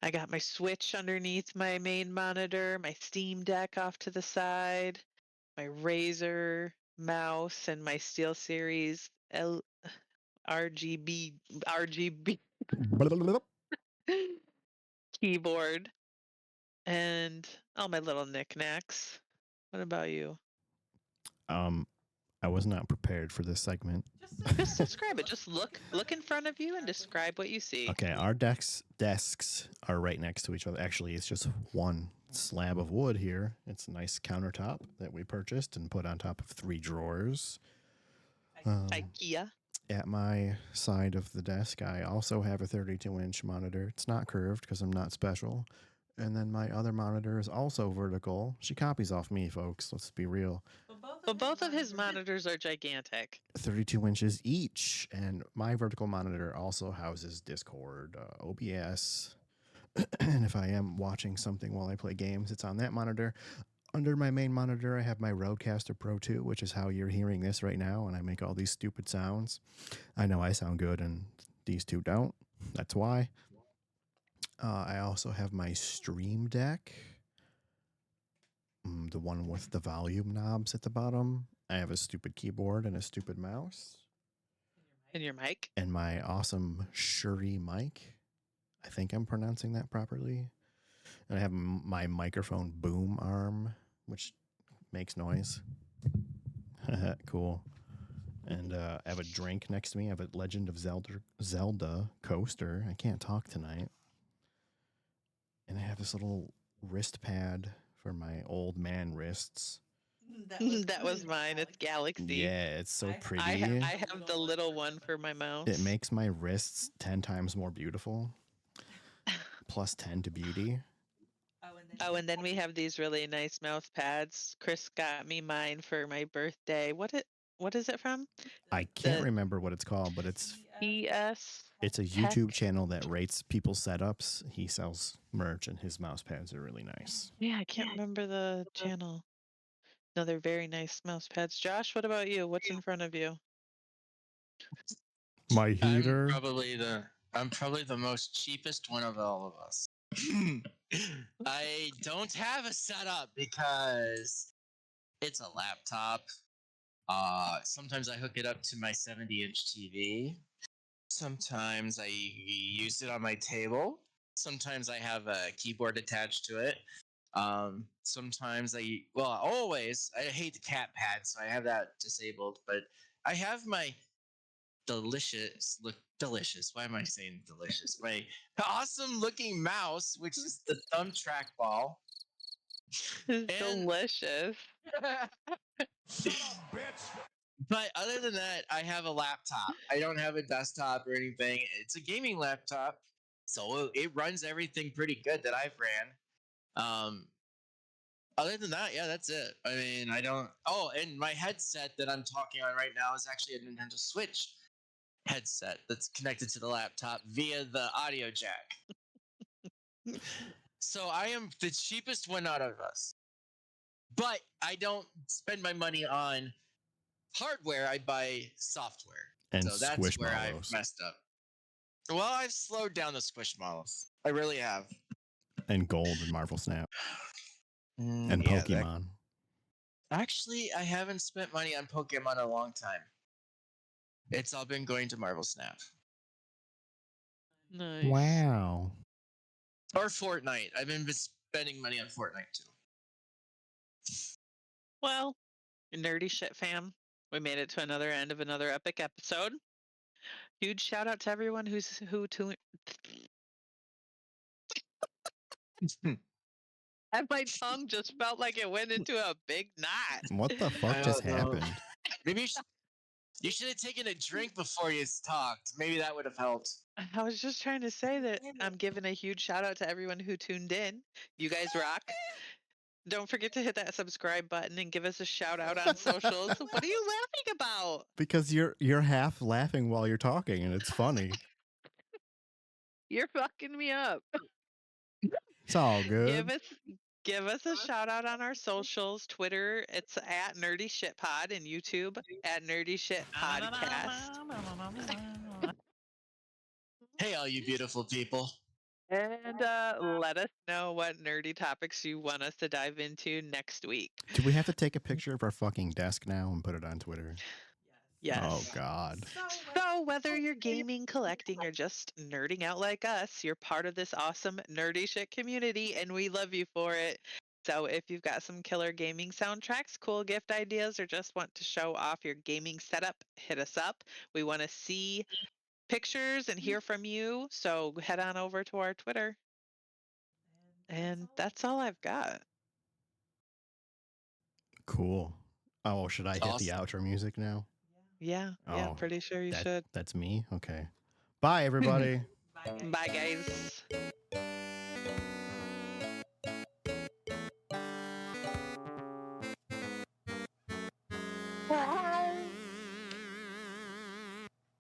I got my Switch underneath my main monitor, my Steam Deck off to the side, my Razer mouse, and my SteelSeries RGB keyboard, and all my little knickknacks. What about you? I was not prepared for this segment. Just describe it. Just look in front of you and describe what you see. Okay, our desks are right next to each other. Actually, it's just one slab of wood here. It's a nice countertop that we purchased and put on top of 3 drawers. IKEA. At my side of the desk, I also have a 32-inch monitor. It's not curved because I'm not special. And then my other monitor is also vertical. She copies off me, folks. Let's be real. But both of his monitors are gigantic. 32 inches each. And my vertical monitor also houses Discord, OBS. And if I am watching something while I play games, it's on that monitor. Under my main monitor, I have my Rodecaster Pro 2, which is how you're hearing this right now, and I make all these stupid sounds. I know I sound good, and these two don't. That's why. I also have my Stream Deck, the one with the volume knobs at the bottom. I have a stupid keyboard and a stupid mouse. And your mic? And my awesome Shure mic. I think I'm pronouncing that properly. And I have my microphone boom arm, which makes noise. Cool. And I have a drink next to me. I have a Legend of Zelda coaster. I can't talk tonight. And I have this little wrist pad for my old man wrists. That was mine. It's Galaxy. Yeah, it's so pretty. I have the little one for my mouse. It makes my wrists 10 times more beautiful. Plus 10 to beauty. Oh, and then we have these really nice mouse pads. Chris got me mine for my birthday. What is it from? I can't remember what it's called, but it's ES. a YouTube channel that rates people's setups. He sells merch, and his mouse pads are really nice. Yeah, I can't remember the channel. No, they're very nice mouse pads. Josh, what about you? What's in front of you? My heater. I'm probably the most cheapest one of all of us. I don't have a setup because it's a laptop. Sometimes I hook it up to my 70-inch TV. Sometimes I use it on my table. Sometimes I have a keyboard attached to it. Sometimes always, I hate the cat pad, so I have that disabled. But I have my delicious. Why am I saying delicious? My awesome looking mouse, which is the thumb trackball. It's And delicious. but other than that, I have a laptop. I don't have a desktop or anything. It's a gaming laptop, so it runs everything pretty good that I've ran. Other than that, yeah, that's it. I mean, I don't. Oh, and my headset that I'm talking on right now is actually a Nintendo Switch headset that's connected to the laptop via the audio jack. So I am the cheapest one out of us. But I don't spend my money on hardware, I buy software. And So that's where I've Squishmallows. messed up. Well, I've slowed down the Squishmallows. I really have. And Gold and Marvel Snap. And Yeah, Pokemon. actually, I haven't spent money on Pokemon in a long time. It's all been going to Marvel Snap. Nice. Wow. Or Fortnite. I've been spending money on Fortnite too. Well, nerdy shit fam, we made it to another end of another epic episode. Huge shout out to everyone who tuned. And my tongue just felt like it went into a big knot. What the fuck I just don't know. happened? Maybe you should have taken a drink before you talked. Maybe that would have helped. I was just trying to say that I'm giving a huge shout out to everyone who tuned in. You guys rock. Don't forget to hit that subscribe button and give us a shout out on socials. What are you laughing about? Because you're half laughing while you're talking, and it's funny. You're fucking me up. It's all good. Give us a shout out on our socials. Twitter, it's at Nerdy Shit Pod, and YouTube at Nerdy Shit Podcast. Hey, all you beautiful people. And let us know what nerdy topics you want us to dive into next week. Do we have to take a picture of our fucking desk now and put it on Twitter? Yes. Oh, God. So whether you're gaming, collecting, or just nerding out like us, you're part of this awesome nerdy shit community, and we love you for it. So if you've got some killer gaming soundtracks, cool gift ideas, or just want to show off your gaming setup, hit us up. We want to see pictures and hear from you. So head on over to our Twitter. And that's all I've got. Cool. Oh, should I hit the outro music now? Yeah, Oh, pretty sure you should. That's me? Okay. Bye, everybody. Bye, guys.